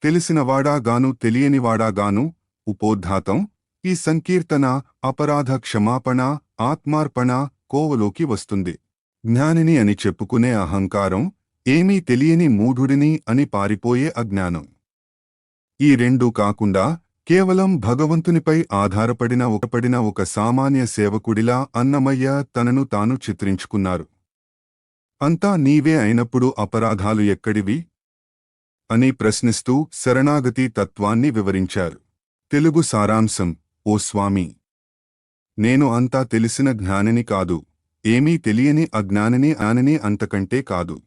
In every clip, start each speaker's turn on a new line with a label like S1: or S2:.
S1: తెలిసినవాడాగాను తెలియనివాడాగాను ఉపోద్ఘాతం. ఈ సంకీర్తన అపరాధ క్షమాపణ, ఆత్మార్పణ కోవలోకి వస్తుంది. జ్ఞానిని అని చెప్పుకునే అహంకారం, ఏమీ తెలియని మూఢుడిని అని పారిపోయే అజ్ఞానం. ఈ రెండూ కాకుండా కేవలం భగవంతునిపై ఆధారపడిన ఒక సామాన్య సేవకుడిలా అన్నమయ్య తనను తాను చిత్రించుకున్నారు. అంతా నీవే అయినప్పుడు అపరాధాలు ఎక్కడివి అని ప్రశ్నిస్తూ శరణాగతి తత్వాన్ని వివరించారు. తెలుగు సారాంశం. ఓ స్వామి, నేను అంతా తెలిసిన జ్ఞానిని కాదు, ఏమీ తెలియని అజ్ఞానిని అంతకంటే కాదు.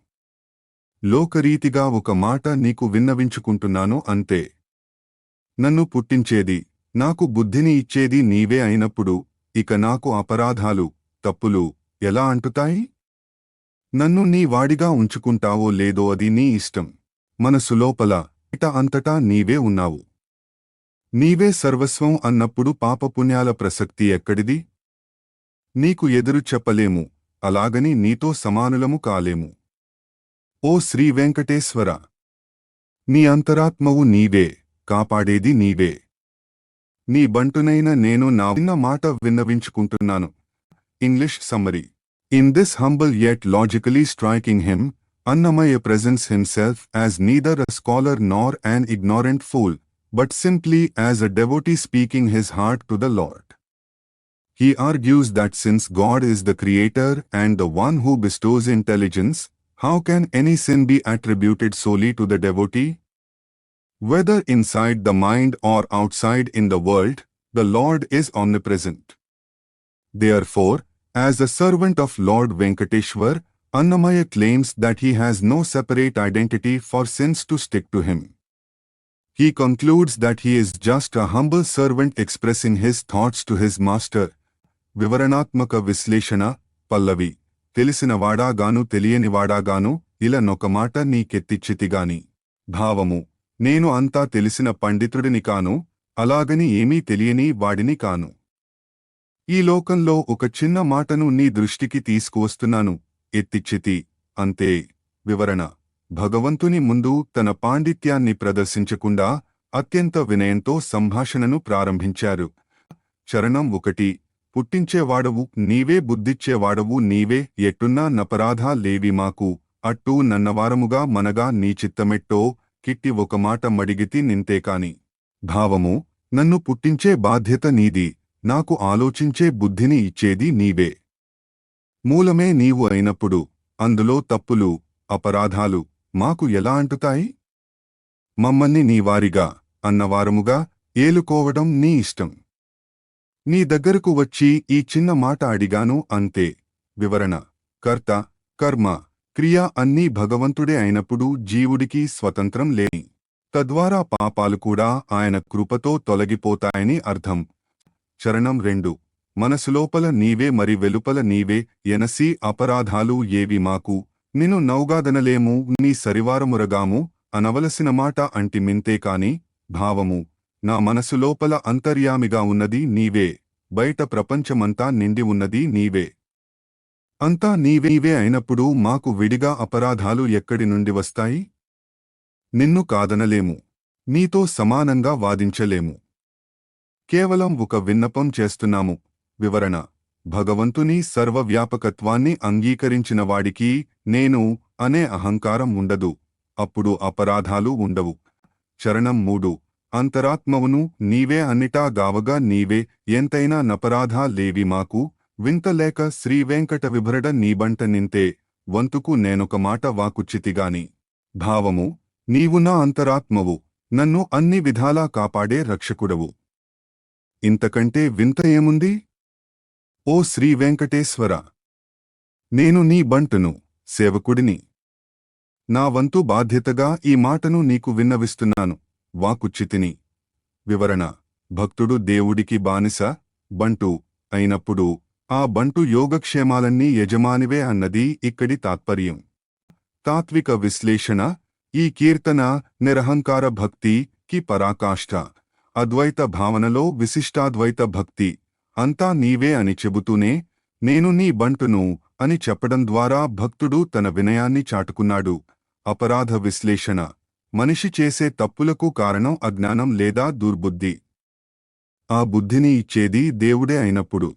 S1: లోకరీతిగా ఒక మాట నీకు విన్నవించుకుంటున్నాను అంతే. నన్ను పుట్టించేది, నాకు బుద్ధిని ఇచ్చేది నీవే అయినప్పుడు ఇక నాకు అపరాధాలు, తప్పులు ఎలా అంటుతాయి? నన్ను నీ వాడిగా ఉంచుకుంటావో లేదో అది నీ ఇష్టం. మనసులోపల అంతటా నీవే ఉన్నావు. నీవే సర్వస్వం అన్నప్పుడు పాపపుణ్యాల ప్రసక్తి ఎక్కడిది? నీకు ఎదురు చెప్పలేము, అలాగని నీతో సమానులము కాలేము. ఓ శ్రీ వెంకటేశ్వర, నీ అంతరాత్మవు నీవే, కాపాడేది నీవే. నీ బంటునైన నేను నా విన్న మాట విన్నవించుకుంటున్నాను. English summary. In this humble yet logically striking hymn, Annamaya presents himself as neither a scholar nor an ignorant fool, but simply as a devotee speaking his heart to the Lord. He argues that since God is the creator and the one who bestows intelligence, how can any sin be attributed solely to the devotee? Whether inside the mind or outside in the world, the Lord is omnipresent. Therefore, as a servant of Lord Venkateshwar, Annamaya claims that he has no separate identity for sins to stick to him. He concludes that he is just a humble servant expressing his thoughts to his master. వివరణాత్మక విశ్లేషణ. పల్లవి. తెలిసినవాడాగాను తెలియనివాడాగాను ఇలా నొక మాట నీకెత్తిచ్చితిగాని. భావము. నేను అంతా తెలిసిన పండితుడిని కాను, అలాగని ఏమీ తెలియని వాడిని కాను. ఈ లోకంలో ఒక చిన్న మాటను నీ దృష్టికి తీసుకువస్తున్నాను, ఎత్తిచ్చితి, అంతే. వివరణ. భగవంతుని ముందు తన పాండిత్యాన్ని ప్రదర్శించకుండా అత్యంత వినయంతో సంభాషణను ప్రారంభించారు. చరణం 1. పుట్టించేవాడవు నీవే, బుద్ధిచ్చేవాడవు నీవే, ఎట్టున్నా నపరాధా లేవి మాకు, అట్టూ నన్నవారముగా మనగా నీ చిత్తమెట్టో, కిట్టి ఒక మాట మడిగితి నింతేకాని. భావము. నన్ను పుట్టించే బాధ్యత నీది, నాకు ఆలోచించే బుద్ధిని ఇచ్చేది నీవే. మూలమే నీవు అయినప్పుడు అందులో తప్పులు, అపరాధాలు మాకు ఎలా అంటుతాయి? మమ్మల్ని నీవారిగా, అన్నవారముగా ఏలుకోవడం నీ ఇష్టం. నీ దగ్గరకు వచ్చి ఈ చిన్న మాట అడిగాను అంతే. వివరణ. కర్త, కర్మ, క్రియ అన్నీ భగవంతుడే అయినప్పుడు జీవుడికి స్వతంత్రం లేని, తద్వారా పాపాలు కూడా ఆయన కృపతో తొలగిపోతాయని అర్థం. చరణం 2. మనసులోపల నీవే మరి వెలుపల నీవే, ఎనసి అపరాధాలు ఏవి మాకు, నిన్ను నౌగాదనలేము నీ సరివారమురగాము, అనవలసిన మాట అంటిమింతే కాని. భావము. నా మనసులోపల అంతర్యామిగా ఉన్నది నీవే, బయట ప్రపంచమంతా నిండి ఉన్నది నీవే. అంతా నీవే అయినప్పుడు మాకు విడిగా అపరాధాలు ఎక్కడి నుండి వస్తాయి? నిన్ను కాదనలేము, నీతో సమానంగా వాదించలేము. కేవలం ఒక విన్నపం చేస్తున్నాము. వివరణ. భగవంతుని సర్వవ్యాపకత్వాన్ని అంగీకరించిన వాడికి నేను అనే అహంకారం ఉండదు, అప్పుడు అపరాధాలు ఉండవు. చరణం 3. అంతరాత్మవును నీవే అన్నిటా గావగా నీవే, ఎంతైనా నపరాధా లేవి మాకు, వింతలేక శ్రీవేంకట విభరడ నీబంట నింతే, వంతుకు నేనొక మాట వాకుచ్చితిగాని. భావము. నీవు నా అంతరాత్మవు, నన్ను అన్ని విధాలా కాపాడే రక్షకుడవు. ఇంతకంటే వింత ఏముంది? ఓ శ్రీ వెంకటేశ్వర, నేను నీ బంటును, సేవకుడిని. నా వంతు బాధ్యతగా ఈ మాటను నీకు విన్నవిస్తున్నాను, వాకుచ్చితిని. వివరణ. భక్తుడు దేవుడికి బానిస, బంటు అయినప్పుడు ఆ బంటు యోగక్షేమాలన్నీ యజమానివే అన్నది ఇక్కడి తాత్పర్యం. తాత్విక విశ్లేషణ. ఈ కీర్తన నిరహంకార భక్తికి పరాకాష్ఠ. అద్వైత భావనలో విశిష్టాద్వైత భక్తి. అంతా నీవే అని చెబుతూనే నేను నీ బంటును అని చెప్పడం ద్వారా భక్తుడు తన వినయాన్ని చాటుకున్నాడు. అపరాధ విశ్లేషణ. మనిషి చేసే తప్పులకు కారణం అజ్ఞానం లేదా దుర్బుద్ధి. ఆ బుద్ధిని ఇచ్చేది దేవుడే అయినప్పుడు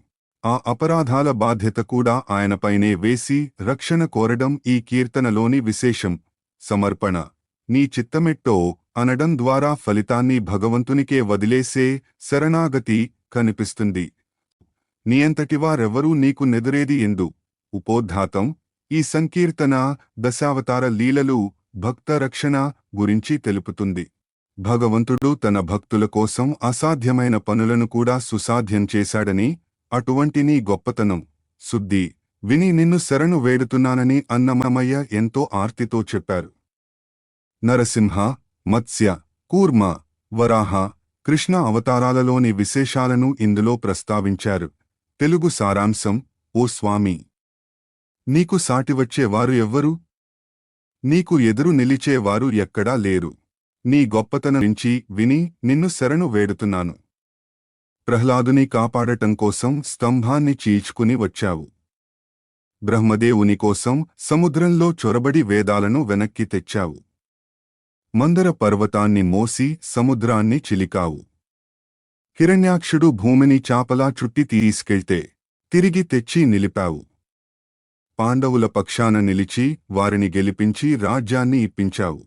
S1: ఆ అపరాధాల బాధ్యత కూడా ఆయనపైనే వేసి రక్షణ కోరడం ఈ కీర్తనలోని విశేషం. సమర్పణ. నీ చిత్తమెట్టో అనడం ద్వారా ఫలితాన్ని భగవంతునికే వదిలేసే శరణాగతి కనిపిస్తుంది. నీయంతటివారెవ్వరూ నీకు నెదురేది ఎందు. ఉపోద్ఘాతం. ఈ సంకీర్తన దశావతార లీలలు, భక్త రక్షణ గురించి తెలుపుతుంది. భగవంతుడు తన భక్తుల కోసం అసాధ్యమైన పనులను కూడా సుసాధ్యం చేశాడని, అటువంటి నీ గొప్పతనం, శుద్ధి విని నిన్ను శరణు వేడుతున్నానని అన్నమయ్య ఎంతో ఆర్తితో చెప్పారు. నరసింహ, మత్స్య, కూర్మ, వరాహ, కృష్ణ అవతారాలలోని విశేషాలను ఇందులో ప్రస్తావించారు. తెలుగు సారాంశం. ఓ స్వామీ! నీకు సాటివచ్చేవారు ఎవ్వరు? నీకు ఎదురు నిలిచేవారు ఎక్కడా లేరు. నీ గొప్పతనం గురించి విని నిన్ను శరణు వేడుతున్నాను. ప్రహ్లాదుని కాపాడటం కోసం స్తంభాన్ని చీల్చుకుని వచ్చావు. బ్రహ్మదేవుని కోసం సముద్రంలో చొరబడి వేదాలను వెనక్కి తెచ్చావు. మందర పర్వతాన్ని మోసి సముద్రాన్ని చిలికావు. హిరణ్యాక్షుడు భూమిని చాపలా చుట్టి తీసుకెళ్తే తిరిగి తెచ్చి నిలిపావు. పాండవుల పక్షాన నిలిచి వారిని గెలిపించి రాజ్యాన్ని ఇప్పించావు.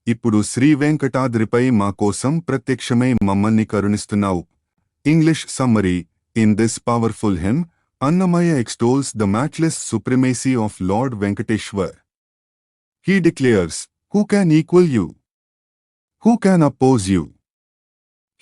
S1: ఇప్పుడు శ్రీవేంకటాద్రిపై మా కోసం ప్రత్యక్షమై మమ్మల్ని కరుణిస్తున్నావు. English summary. In this powerful hymn, Annamaya extols the matchless supremacy of Lord Venkateshwar. He declares, "Who can equal you? Who can oppose you?"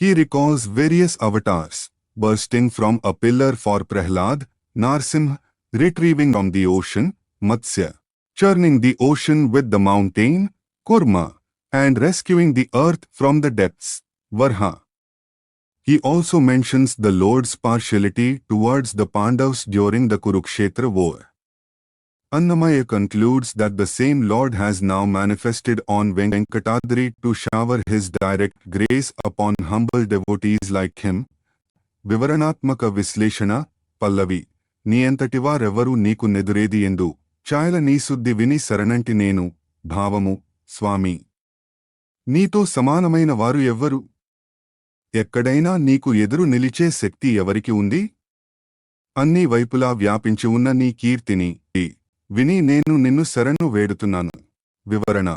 S1: He recalls various avatars, bursting from a pillar for Prahlad, Narsimha, retrieving from the ocean, Matsya, churning the ocean with the mountain, Kurma, and rescuing the earth from the depths, Varha. He also mentions the Lord's partiality towards the Pandavas during the Kurukshetra war. Annamaya concludes that the same Lord has now manifested on Venkatadri to shower his direct grace upon humble devotees like him. వివరణాత్మక విశ్లేషణ. పల్లవి. నీయంతటివారెవరూ నీకు నెదురేది ఎందు. ఛాయల నీశుద్ధి విని శరణంటి నేను. భావము. స్వామి! నీతో సమానమైన వారు ఎవ్వరు? ఎక్కడైనా నీకు ఎదురు నిలిచే శక్తి ఎవరికి ఉంది? అన్ని వైపులా వ్యాపించి ఉన్న నీ కీర్తిని విని నేను నిన్ను శరణు వేడుతున్నాను. వివరణ.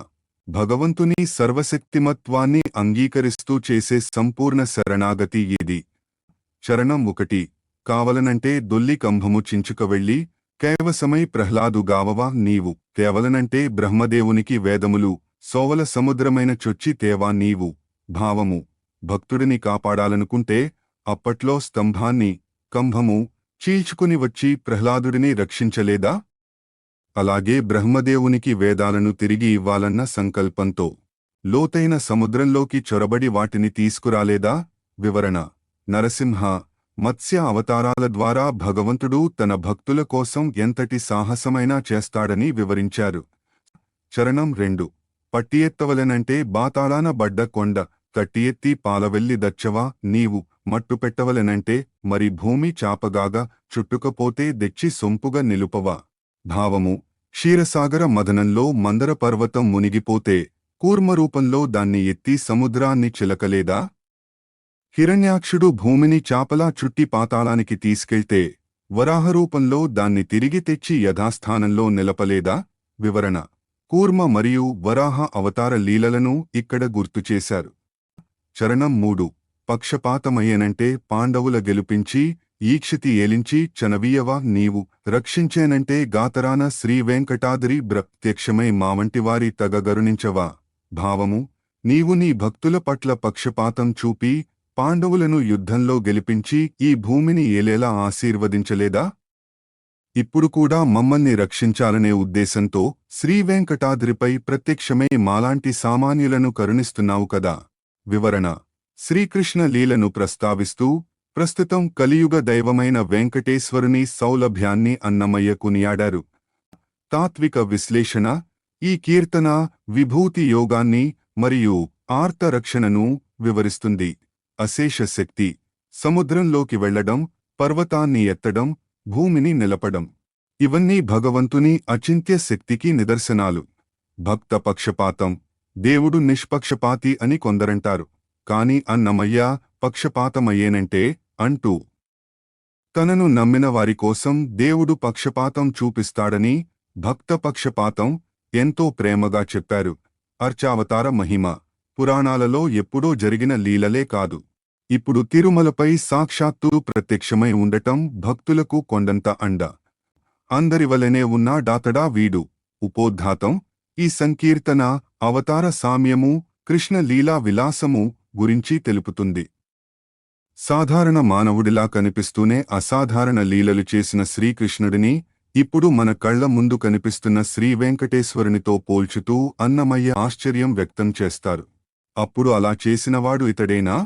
S1: భగవంతుని సర్వశక్తిమత్వాన్ని అంగీకరిస్తూ చేసే సంపూర్ణ శరణాగతి ఇది. చరణం 1. కావలనంటే దొల్లి కంభము చించుక వెళ్ళి కైవసమై ప్రహ్లాదు గావవా నీవు. కేవలనంటే బ్రహ్మదేవునికి వేదములు సోవల సముద్రమైన చొచ్చి తేవా నీవు. భావము. భక్తుడిని కాపాడాలనుకుంటే అప్పట్లో స్తంభాన్ని, కంభము చీల్చుకుని వచ్చి ప్రహ్లాదుడిని రక్షించలేదా? అలాగే బ్రహ్మదేవునికి వేదాలను తిరిగి ఇవ్వాలన్న సంకల్పంతో లోతైన సముద్రంలోకి చొరబడి వాటిని తీసుకురాలేదా? వివరణ. నరసింహ, మత్స్య అవతారాల ద్వారా భగవంతుడు తన భక్తుల కోసం ఎంతటి సాహసమైనా చేస్తాడని వివరించారు. చరణం 2. పట్టియెత్తవలెనంటే బాతాళాన బడ్డ కొండ కట్టియెత్తి పాలవెల్లి దచ్చవా నీవు. మట్టు పెట్టవలెనంటే మరి భూమి చాపగాగా చుట్టుకపోతే దెచ్చి సొంపుగా నిలుపవా. భావము. క్షీరసాగర మదనంలో మందర పర్వతం మునిగిపోతే కూర్మరూపంలో దాన్ని ఎత్తి సముద్రాన్ని చిలకలేదా? హిరణ్యాక్షుడు భూమిని చాపలా చుట్టి పాతాళానికి తీసుకెళ్తే వరాహరూపంలో దాన్ని తిరిగి తెచ్చి యథాస్థానంలో నిలపలేదా? వివరణ. కూర్మ మరియు వరాహ అవతార లీలలను ఇక్కడ గుర్తుచేశారు. చరణం 3. పక్షపాతమయ్యేనంటే పాండవుల గెలుపించి ఈక్షితి ఏలించి చనవీయవా నీవు. రక్షించేనంటే గాతరాన శ్రీవేంకటాద్రి ప్రత్యక్షమై మావంటివారి తగగరుణించవా. భావము. నీవు నీ భక్తుల పట్ల పక్షపాతం చూపి పాండవులను యుద్ధంలో గెలిపించి ఈ భూమిని ఏలేలా ఆశీర్వదించలేదా? ఇప్పుడు కూడా మమ్మల్ని రక్షించాలనే ఉద్దేశంతో శ్రీవేంకటాద్రిపై ప్రత్యక్షమై మాలాంటి సామాన్యులను కరుణిస్తున్నావు కదా. వివరణ. శ్రీకృష్ణ లీలను ప్రస్తావిస్తూ ప్రస్తుతం కలియుగ దైవమైన వెంకటేశ్వరుని సౌలభ్యాన్ని అన్నమయ్య కొనియాడారు. తాత్విక విశ్లేషణ. ఈ కీర్తన విభూతి యోగాన్ని మరియు ఆర్తరక్షణను వివరిస్తుంది. అశేష శక్తి. సముద్రంలోకి వెళ్లడం, పర్వతాన్ని ఎత్తడం, భూమిని నిలపడం. ఇవన్నీ భగవంతుని అచింత్య శక్తికి నిదర్శనాలు. భక్త పక్షపాతం. దేవుడు నిష్పక్షపాతి అని కొందరంటారు. కాని అన్నమయ్య పక్షపాతమయ్యేనంటే అంటూ తనను నమ్మిన వారి కోసం దేవుడు పక్షపాతం చూపిస్తాడని భక్త పక్షపాతం ఎంతో ప్రేమగా చెప్పారు. అర్చావతార మహిమ పురాణాలలో ఎప్పుడో జరిగిన లీలలే కాదు, ఇప్పుడు తిరుమలపై సాక్షాత్తు ప్రత్యక్షమై ఉండటం భక్తులకు కొండంత అండ. అందరివలనే ఉన్నా డాతడా వీడు ఉపోద్ఘాతం ఈ సంకీర్తన అవతార సామ్యము, కృష్ణ లీలా విలాసము గురించి తెలుపుతుంది. సాధారణ మానవుడిలా కనిపిస్తూనే అసాధారణ లీలలు చేసిన శ్రీకృష్ణుడిని ఇప్పుడు మన కళ్ల ముందు కనిపిస్తున్న శ్రీవెంకటేశ్వరునితో పోల్చుతూ అన్నమయ్య ఆశ్చర్యం వ్యక్తం చేస్తారు. అప్పుడు అలా చేసినవాడు ఇతడేనా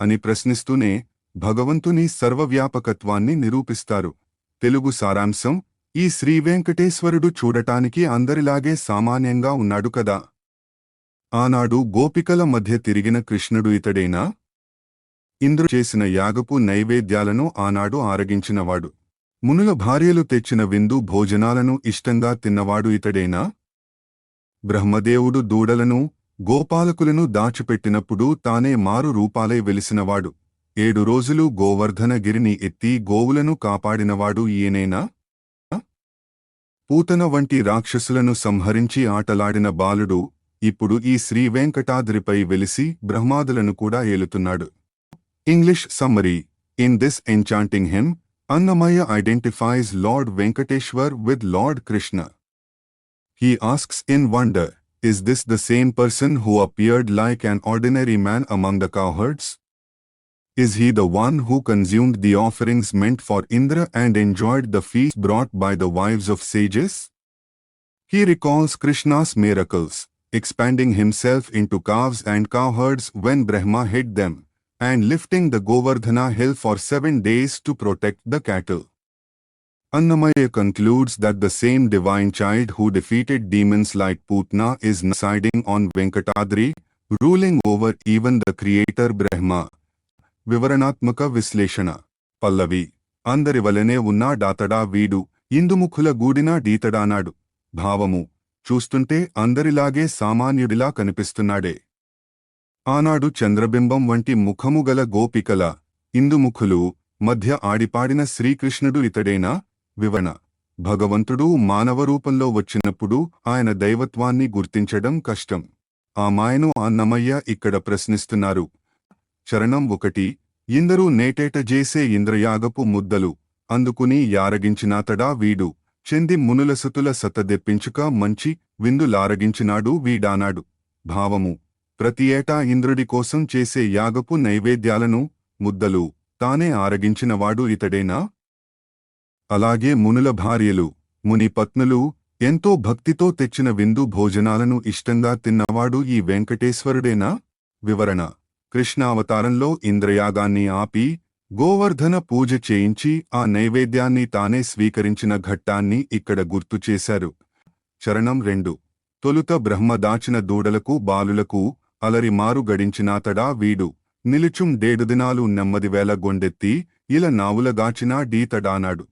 S1: అని ప్రశ్నిస్తూనే భగవంతుని సర్వవ్యాపకత్వాన్ని నిరూపిస్తారు. తెలుగు సారాంశం: ఈ శ్రీవెంకటేశ్వరుడు చూడటానికి అందరిలాగే సామాన్యంగా ఉన్నాడు కదా. ఆనాడు గోపికల మధ్య తిరిగిన కృష్ణుడు ఇతడేనా? ఇంద్రుడు చేసిన యాగపు నైవేద్యాలను ఆనాడు ఆరగించినవాడు. మునుల భార్యలు తెచ్చిన విందు భోజనాలను ఇష్టంగా తిన్నవాడు ఇతడేనా? బ్రహ్మదేవుడు దూడలను, గోపాలకులను దాచిపెట్టినప్పుడు తానే మారు రూపాలై వెలిసినవాడు. 7 రోజులు గోవర్ధనగిరిని ఎత్తి గోవులను కాపాడినవాడు ఈయనేనా? పూతన వంటి రాక్షసులను సంహరించి ఆటలాడిన బాలుడు ఇప్పుడు ఈ శ్రీవెంకటాద్రిపై వెలిసి బ్రహ్మాదులను కూడా ఏలుతున్నాడు. English summary: in this enchanting hymn, Annamaya identifies Lord Venkateshwar with Lord Krishna. He asks in wonder, is this the same person who appeared like an ordinary man among the cowherds? Is he the one who consumed the offerings meant for Indra and enjoyed the feast brought by the wives of sages? He recalls Krishna's miracles, expanding himself into calves and cowherds when Brahma hid them, and lifting the Govardhana hill for 7 days to protect the cattle. Annamaya concludes that the same divine child who defeated demons like Putna is residing on Venkatadri, ruling over even the creator Brahma. వివరణాత్మక విశ్లేషణ. పల్లవి: అందరివలనే ఉన్నా డాతడా వీడు ఇందుముఖుల గూడినా డీతడానాడు. భావము: చూస్తుంటే అందరిలాగే సామాన్యుడిలా కనిపిస్తున్నాడే. ఆనాడు చంద్రబింబం వంటి ముఖము గల గోపికల, ఇందుముఖులు మధ్య ఆడిపాడిన శ్రీకృష్ణుడు ఇతడేనా? వివరణ: భగవంతుడు మానవరూపంలో వచ్చినప్పుడు ఆయన దైవత్వాన్ని గుర్తించడం కష్టం. ఆ మాయను అన్నమయ్య ఇక్కడ ప్రశ్నిస్తున్నారు. చరణం 1: ఇందరూ నేటేట జేసే ఇంద్రయాగపు ముద్దలు అందుకుని యారగించినాతడా వీడు, చెంది మునులసుతుల సతదెప్పించుక మంచి విందులారగించినాడు వీడానాడు. భావము: ప్రతి ఏటా ఇంద్రుడి కోసం చేసే యాగపు నైవేద్యాలను, ముద్దలు తానే ఆరగించినవాడు ఇతడేనా? అలాగే మునుల భార్యలు, ముని పత్నులు ఎంతో భక్తితో తెచ్చిన విందు భోజనాలను ఇష్టంగా తిన్నవాడు ఈ వెంకటేశ్వరుడేనా? వివరణ: కృష్ణావతారంలో ఇంద్రయాగాన్ని ఆపి గోవర్ధన పూజ చేయించి ఆ నైవేద్యాన్ని తానే స్వీకరించిన ఘట్టాన్ని ఇక్కడ గుర్తు చేశారు. చరణం 2: తొలుత బ్రహ్మ దాచిన దూడలకు బాలులకు అలరి మారు గడించినాతడా వీడు, నిలుచుం 7 దినాలు నెమ్మదివేళ గొండెత్తి ఇలా నావులగాచినా డీతడానాడు.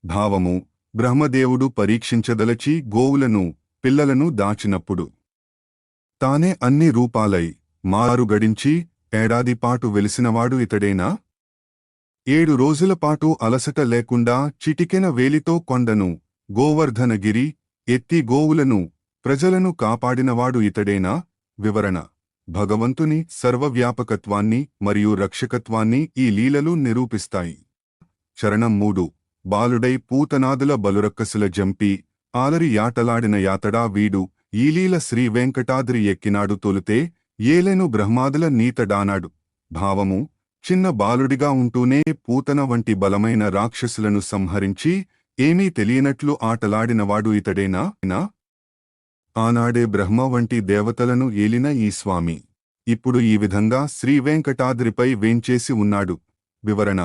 S1: భావము: బ్రహ్మదేవుడు పరీక్షించదలచి గోవులను, పిల్లలను దాచినప్పుడు తానే అన్ని రూపాలై మారు గడించి ఏడాదిపాటు వెలిసినవాడు ఇతడేనా? 7 రోజులపాటు అలసట లేకుండా చిటికెన వేలితో కొండను, గోవర్ధనగిరి ఎత్తి గోవులను, ప్రజలను కాపాడినవాడు ఇతడేనా? వివరణ: భగవంతుని సర్వవ్యాపకత్వాన్ని మరియు రక్షకత్వాన్ని ఈ లీలలు నిరూపిస్తాయి. చరణం 3: బాలుడై పూతనాదుల బలురక్కసుల జంపి ఆలరి యాటలాడిన యాతడా వీడు, ఈ లీల శ్రీవెంకటాద్రి ఎక్కినాడు తొలుతే ఏలెను బ్రహ్మాదుల నీతడానాడు. భావము: చిన్న బాలుడిగా ఉంటూనే పూతన వంటి బలమైన రాక్షసులను సంహరించి ఏమీ తెలియనట్లు ఆటలాడినవాడు ఇతడేనా? ఆనాడే బ్రహ్మ వంటి దేవతలను ఏలిన ఈ స్వామి ఇప్పుడు ఈ విధంగా శ్రీవెంకటాద్రిపై వేంచేసి ఉన్నాడు. వివరణ: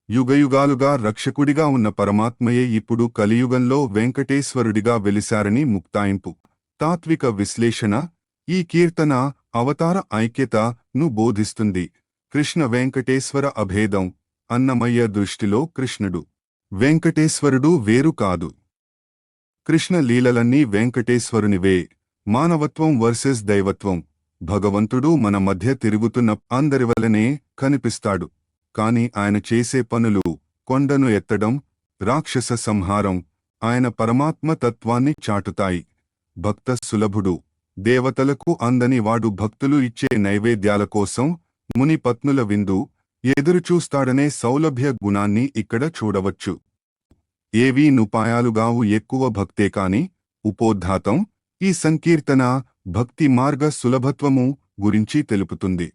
S1: యుగయుగాలుగా రక్షకుడిగా ఉన్న పరమాత్మయే ఇప్పుడు కలియుగంలో వెంకటేశ్వరుడిగా వెలిశారని ముక్తాయింపు. తాత్విక విశ్లేషణ: ఈ కీర్తన అవతార ఐక్యతను బోధిస్తుంది. కృష్ణ వెంకటేశ్వర అభేదం. అన్నమయ్య దృష్టిలో కృష్ణుడు, వెంకటేశ్వరుడు వేరు కాదు. కృష్ణ లీలలన్నీ వెంకటేశ్వరునివే. మానవత్వం వర్సెస్ దైవత్వం. భగవంతుడు మన మధ్య తిరుగుతున్న అందరివలనే కనిపిస్తాడు. కాని ఆయన చేసే పనులు కొండను ఎత్తడం, రాక్షస సంహారం ఆయన పరమాత్మ తత్వాన్ని చాటుతాయి. భక్త సులభుడు, దేవతలకు అందని వాడు భక్తులు ఇచ్చే నైవేద్యాల కోసం ముని పత్నుల విందు ఎదురుచూస్తాడనే సౌలభ్య గుణాన్ని ఇక్కడ చూడవచ్చు. ఏవీ నుపాయాలుగావు ఎక్కువ భక్తే కాని ఉపోద్ఘాతం ఈ సంకీర్తన భక్తి మార్గ సులభత్వము గురించి తెలుపుతుంది.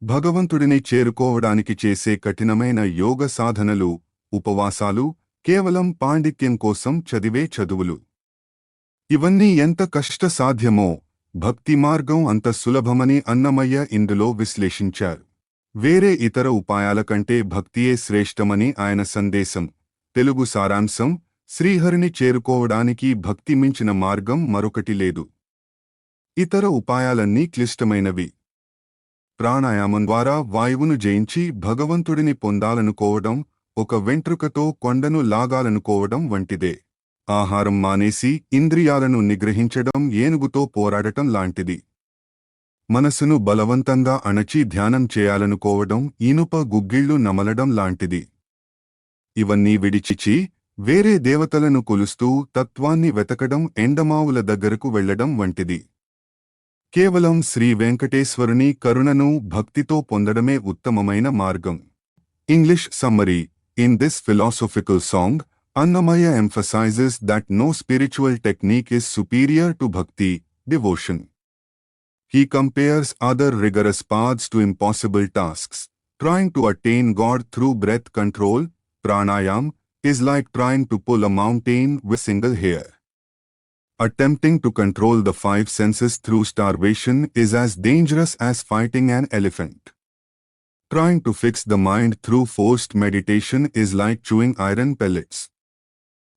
S1: భగవంతుడిని చేరుకోవడానికి చేసే కఠినమైన యోగ సాధనలు, ఉపవాసాలు కేవలం పాండిత్యం కోసం చదివే చదువులు. ఇవన్నీ ఎంత కష్టసాధ్యమో భక్తి మార్గం అంత సులభమని అన్నమయ్య ఇందులో విశ్లేషించారు. వేరే ఇతర ఉపాయాల కంటే భక్తియే శ్రేష్టమని ఆయన సందేశం. తెలుగు సారాంశం: శ్రీహరిని చేరుకోవడానికి భక్తి మించిన మార్గం మరొకటి లేదు. ఇతర ఉపాయాలన్నీ క్లిష్టమైనవి. ప్రాణాయామం ద్వారా వాయువును జయించి భగవంతుడిని పొందాలనుకోవడం ఒక వెంట్రుకతో కొండను లాగాలనుకోవడం వంటిదే. ఆహారం మానేసి ఇంద్రియాలను నిగ్రహించడం ఏనుగుతో పోరాడటం లాంటిది. మనసును బలవంతంగా అణచి ధ్యానం చేయాలనుకోవడం ఇనుప గుగ్గిళ్లు నమలడం లాంటిది. ఇవన్నీ విడిచిచి వేరే దేవతలను కొలుస్తూ తత్వాన్ని వెతకడం ఎండమావుల దగ్గరకు వెళ్లడం వంటిది. కేవలం శ్రీ వెంకటేశ్వరుని కరుణను భక్తితో పొందడమే ఉత్తమమైన మార్గం. English summary: In this philosophical song, Annamaya emphasizes that no spiritual technique is superior to bhakti, devotion. He compares other rigorous paths to impossible tasks. Trying to attain God through breath control, pranayam, is like trying to pull a mountain with single hair. Attempting to control the five senses through starvation is as dangerous as fighting an elephant. Trying to fix the mind through forced meditation is like chewing iron pellets.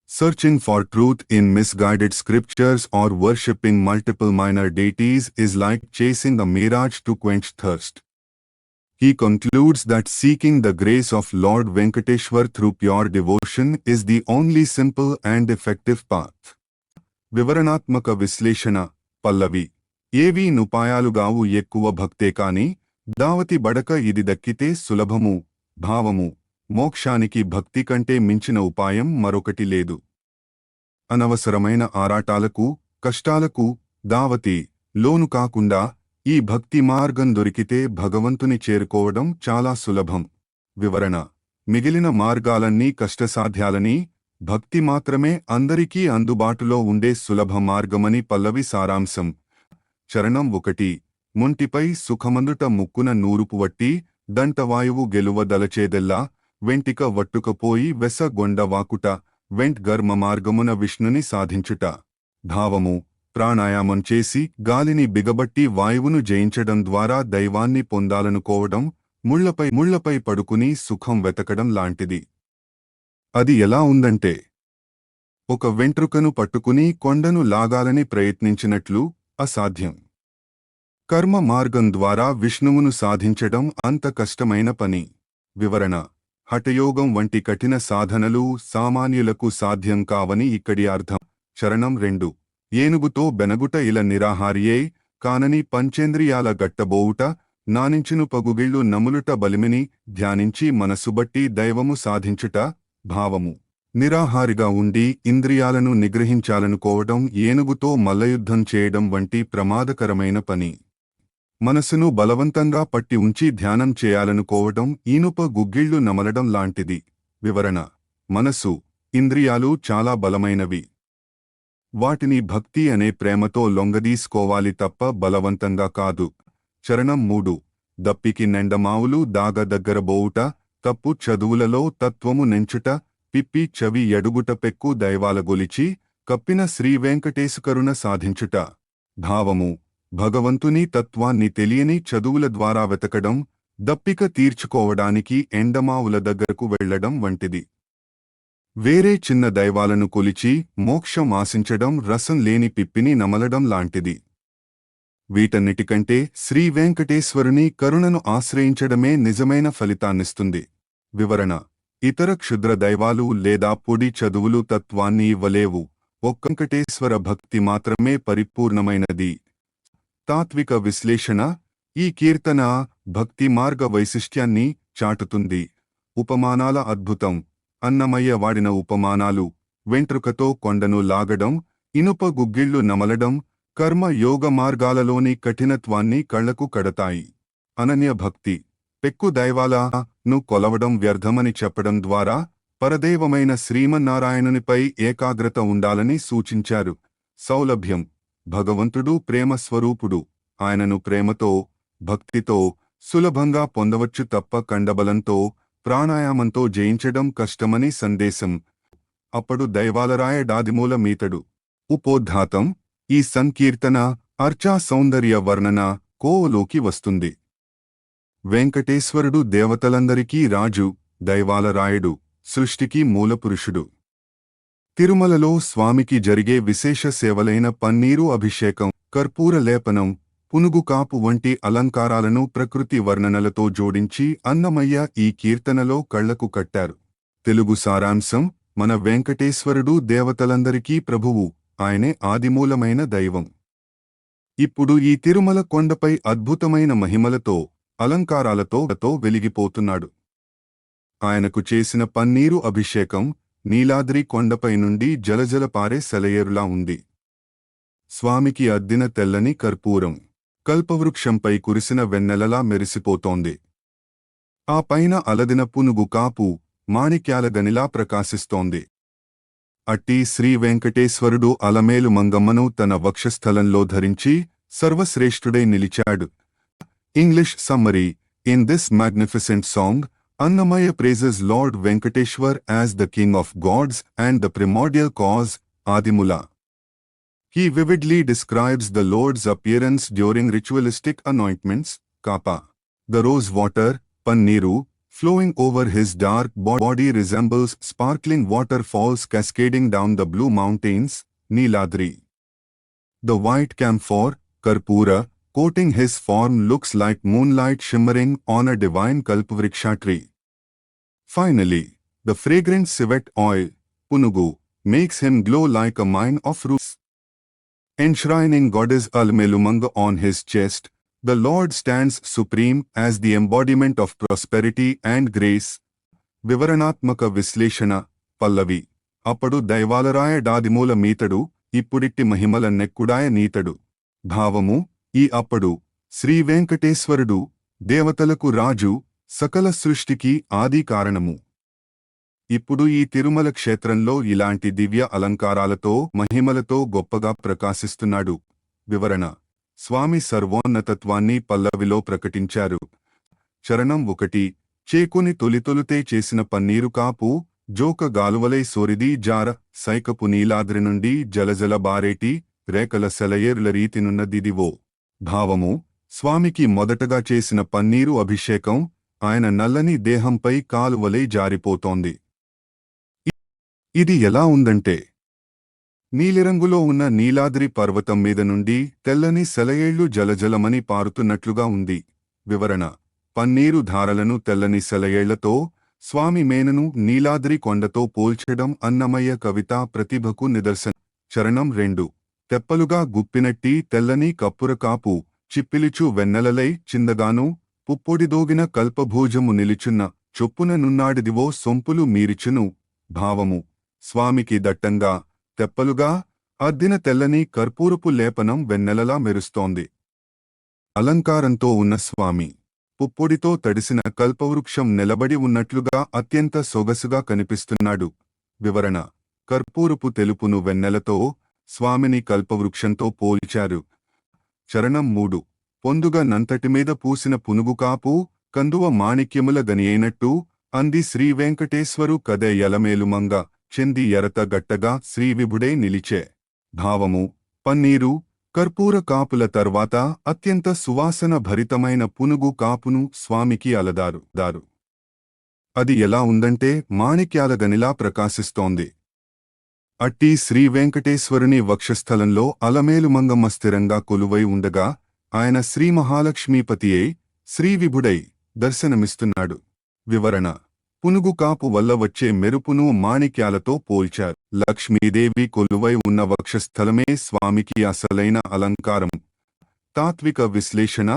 S1: Searching for truth in misguided scriptures or worshipping multiple minor deities is like chasing a mirage to quench thirst. He concludes that seeking the grace of Lord Venkateshwar through pure devotion is the only simple and effective path. వివరణాత్మక విశ్లేషణ పల్లవి: ఏవీ నుపాయాలుగావు ఎక్కువ భక్తే కాని దావతి బడక ఇది దక్కితే సులభము. భావము: మోక్షానికి భక్తి కంటే మించిన ఉపాయం మరొకటి లేదు. అనవసరమైన ఆరాటాలకు, కష్టాలకు దావతి లోను కాకుండా ఈ భక్తి మార్గం దొరికితే భగవంతుని చేరుకోవడం చాలా సులభం. వివరణ: మిగిలిన మార్గాలన్నీ కష్టసాధ్యాలని, భక్తి మాత్రమే అందరికీ అందుబాటులో ఉండే సులభ మార్గమని పల్లవి సారాంశం. చరణం 1: ముంటిపై సుఖమందుట ముక్కున నూరుపు వట్టి దంటవాయువు గెలువ దలచేదెల్లా వెంటిక వట్టుకపోయి వెస గొండ వాకుట వెంట్ గర్మ మార్గమున విష్ణుని సాధించుట. భావము: ప్రాణాయామం చేసి గాలిని బిగబట్టి వాయువును జయించడం ద్వారా దైవాన్ని పొందాలనుకోవడం ముళ్లపై పడుకుని సుఖం వెతకడం లాంటిది. అది ఎలా ఉందంటే, ఒక వెంట్రుకను పట్టుకుని కొండను లాగాలని ప్రయత్నించినట్లు అసాధ్యం. కర్మ మార్గం ద్వారా విష్ణువును సాధించడం అంత కష్టమైన పని. వివరణ: హఠయోగం వంటి కఠిన సాధనలు సామాన్యులకు సాధ్యం కావని ఇక్కడి అర్థం. చరణం 2: ఏనుగుతో బెనగుట ఇల నిరాహారియే కానని పంచేంద్రియాల గట్టబోవుట నానించును పగుగిళ్లు నములుట బలిమిని ధ్యానించి మనసుబట్టి దైవము సాధించుట. భావము: నిరాహారిగా ఉండి ఇంద్రియాలను నిగ్రహించాలనుకోవడం ఏనుగుతో మల్లయుద్ధం చేయడం వంటి ప్రమాదకరమైన పని. మనసును బలవంతంగా పట్టి ఉంచి ధ్యానం చేయాలనుకోవడం ఈనుప గుగ్గిళ్లు నమలడం లాంటిది. వివరణ: మనసు, ఇంద్రియాలు చాలా బలమైనవి. వాటిని భక్తి అనే ప్రేమతో లొంగదీసుకోవాలి తప్ప బలవంతంగా కాదు. చరణం 3: దప్పికి నెండమావులు దాగ దగ్గరబోవుట తప్పు చదువులలో తత్వము నెంచుట పిప్పి చవి ఎడుగుట పెక్కు దైవాలగొలిచి కప్పిన శ్రీవేంకటేశుకరుణ సాధించుట. భావము: భగవంతుని తత్వాన్ని తెలియని చదువుల ద్వారా వెతకడం, దప్పిక తీర్చుకోవడానికి ఎండమావుల దగ్గరకు వెళ్లడం వంటిది. వేరే చిన్న దైవాలను కొలిచి మోక్షం ఆశించడం రసం లేని పిప్పిని నమలడం లాంటిది. వీటన్నిటికంటే శ్రీ వెంకటేశ్వరుని కరుణను ఆశ్రయించడమే నిజమైన ఫలితాన్నిస్తుంది. వివరణ: ఇతర క్షుద్ర దైవాలు లేదా పొడి చదువులు తత్వాన్ని ఇవ్వలేవు. ఒక్క వెంకటేశ్వర భక్తి మాత్రమే పరిపూర్ణమైనది. తాత్విక విశ్లేషణ. ఈ కీర్తన భక్తి మార్గ వైశిష్ట్యాన్ని చాటుతుంది. ఉపమానాల అద్భుతం. అన్నమయ్య వాడిన ఉపమానాలు వెంట్రుకతో కొండను లాగడం, ఇనుప గుగ్గిళ్లు నమలడం, కర్మ యోగ మార్గాలలోని కఠినత్వాన్ని కళ్లకు కడతాయి. అనన్య భక్తి. పెక్కు దైవాలను కొలవడం వ్యర్థమని చెప్పడం ద్వారా పరదైవమైన శ్రీమన్నారాయణునిపై ఏకాగ్రత ఉండాలని సూచించారు. సౌలభ్యం. భగవంతుడు ప్రేమ స్వరూపుడు. ఆయనను ప్రేమతో, భక్తితో సులభంగా పొందవచ్చు తప్ప కండబలంతో, ప్రాణాయామంతో జయించడం కష్టమని సందేశం. అప్పుడు దైవాలరాయడాదిమూల మీతడు. ఉపోద్ఘాతం. ఈ సంకీర్తన అర్చా సౌందర్య వర్ణన కోవలోకి వస్తుంది. వెంకటేశ్వరుడు దేవతలందరికీ రాజు, దైవాలరాయుడు, సృష్టికి మూలపురుషుడు. తిరుమలలో స్వామికి జరిగే విశేష సేవలైన పన్నీరు అభిషేకం, కర్పూర లేపనం, పునుగుకాపు వంటి అలంకారాలను ప్రకృతి వర్ణనలతో జోడించి అన్నమయ్య ఈ కీర్తనలో కళ్లకు కట్టారు. తెలుగు సారాంశం. మన వెంకటేశ్వరుడు దేవతలందరికీ ప్రభువు. ఆయనే ఆదిమూలమైన దైవం. ఇప్పుడు ఈ తిరుమల కొండపై అద్భుతమైన మహిమలతో, అలంకారాలతో వెలిగిపోతున్నాడు. ఆయనకు చేసిన పన్నీరు అభిషేకం నీలాద్రి కొండపై నుండి జలజల పారే సెలయేరులా ఉంది. స్వామికి అద్దిన తెల్లని కర్పూరం కల్పవృక్షంపై కురిసిన వెన్నెలలా మెరిసిపోతోంది. ఆ పైన అలదిన పునుగు కాపు మాణిక్యాల గనిలా ప్రకాశిస్తోంది. అట్టి శ్రీ వెంకటేశ్వరుడు అలమేలు మంగమ్మను తన వక్షస్థలంలో ధరించి సర్వశ్రేష్ఠుడై నిలిచాడు. English summary. In this magnificent song, Annamaya praises Lord Venkateshwar as the King of Gods and the primordial cause, Adimula. He vividly describes the Lord's appearance during ritualistic anointments, Kapa. The rose water, Panniru, flowing over his dark body resembles sparkling waterfalls cascading down the blue mountains, Neeladri. The white camphor, Karpura, coating his form looks like moonlight shimmering on a divine kalpavriksha tree. Finally, the fragrant civet oil, Punugu, makes him glow like a mine of rubies. Enshrining goddess Almelumanga on his chest, the Lord stands supreme as the embodiment of prosperity and grace. Vivaranatmaka Visleshana, Pallavi. Apadu Daivalaraya Dadimula Meetadu, Ippuditti Mahimala Nekkudaya Neetadu. Bhavamu. ఈ అప్పుడు శ్రీ వెంకటేశ్వరుడు దేవతలకు రాజు, సకల సృష్టికి ఆది కారణము. ఇప్పుడు ఈ తిరుమల క్షేత్రంలో ఇలాంటి దివ్య అలంకారాలతో మహిమలతో గొప్పగా ప్రకాశిస్తున్నాడు. వివరణ. స్వామి సర్వోన్నతత్వాన్ని పల్లవిలో ప్రకటించారు. చరణం 1. చేకుని తొలితొలుతే చేసిన పన్నీరు కాపు, జోక గాలువలై సోరిది జార, సైకపు నీలాద్రి నుండి జలజల బారేటి, రేకల సెలయేరుల రీతినున్నదిదివో. భావము. స్వామికి మొదటగా చేసిన పన్నీరు అభిషేకం ఆయన నల్లని దేహంపై కాలువలై జారిపోతోంది. ఇది ఎలా ఉందంటే, నీలిరంగులో ఉన్న నీలాద్రి పర్వతం మీద నుండి తెల్లని సెలయేళ్లు జలజలమని పారుతున్నట్లుగా ఉంది. వివరణ. పన్నీరు ధారలను తెల్లని సెలయేళ్లతో, స్వామి మేనను నీలాద్రి కొండతో పోల్చడం అన్నమయ్య కవితా ప్రతిభకు నిదర్శనం. చరణం 2. తెప్పలుగా గుప్పినట్టి తెల్లని కప్పురకాపు, చిప్పిలిచు వెన్నెలలై చిందగాను, పుప్పొడిదోగిన కల్పభూజము నిలిచున్న, చొప్పున నున్నాడిదివో సొంపులు మీరిచును. భావము. స్వామికి దట్టంగా, తెప్పలుగా అద్దిన తెల్లని కర్పూరపు లేపనం వెన్నెలలా మెరుస్తోంది. అలంకారంతో ఉన్న స్వామి పుప్పొడితో తడిసిన కల్పవృక్షం నిలబడి ఉన్నట్లుగా అత్యంత సొగసుగా కనిపిస్తున్నాడు. వివరణ. కర్పూరపు తెలుపును వెన్నెలతో, స్వామిని కల్పవృక్షంతో పోల్చారు. చరణం 3. పొందుగ నంతటిమీద పూసిన పునుగుకాపు, కందువ మాణిక్యముల గనియైనట్టు, అంది శ్రీ వెంకటేశ్వరు కదే యలమేలుమంగ, చెంది ఎరత గట్టగా శ్రీవిభుడై నిలిచే. భావము. పన్నీరు, కర్పూర కాపుల తర్వాత అత్యంత సువాసన భరితమైన పునుగు కాపును స్వామికి అలదారు. అది ఎలా ఉందంటే మాణిక్యాల గనిలా ప్రకాశిస్తోంది. అట్టి శ్రీ వెంకటేశ్వరుని వక్షస్థలంలో అలమేలుమంగమ్మ స్థిరంగా కొలువై ఉండగా ఆయన శ్రీ మహాలక్ష్మీపతియే శ్రీవిభుడై దర్శనమిస్తున్నాడు. వివరణ. పునుగు కాపు వల్ల వచ్చే మెరుపును మాణిక్యాలతో పోల్చారు. లక్ష్మీదేవి కొలువై ఉన్న వక్షస్థలమే స్వామికి అసలైన అలంకారం. తాత్విక విశ్లేషణ: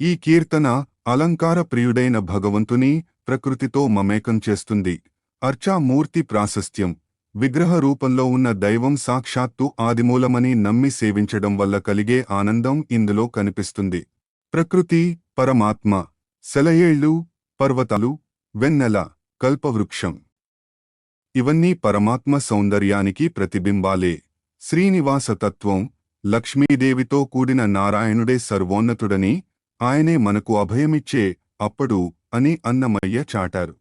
S1: ఈ కీర్తన అలంకార ప్రియుడైన భగవంతుని ప్రకృతితో మమేకం చేస్తుంది. అర్చామూర్తి ప్రాశస్త్యం: విగ్రహ రూపంలో ఉన్న దైవం సాక్షాత్తు ఆదిమూలమని నమ్మి సేవించడం వల్ల కలిగే ఆనందం ఇందులో కనిపిస్తుంది. ప్రకృతి, పరమాత్మ: సెలయేళ్ళు, పర్వతాలు, వెన్నెల, కల్పవృక్షం ఇవన్నీ పరమాత్మ సౌందర్యానికి ప్రతిబింబాలే. శ్రీనివాస తత్వం: లక్ష్మీదేవితో కూడిన నారాయణుడే సర్వోన్నతుడని, ఆయనే మనకు అభయమిచ్చే అప్పుడు అని అన్నమయ్య చాటారు.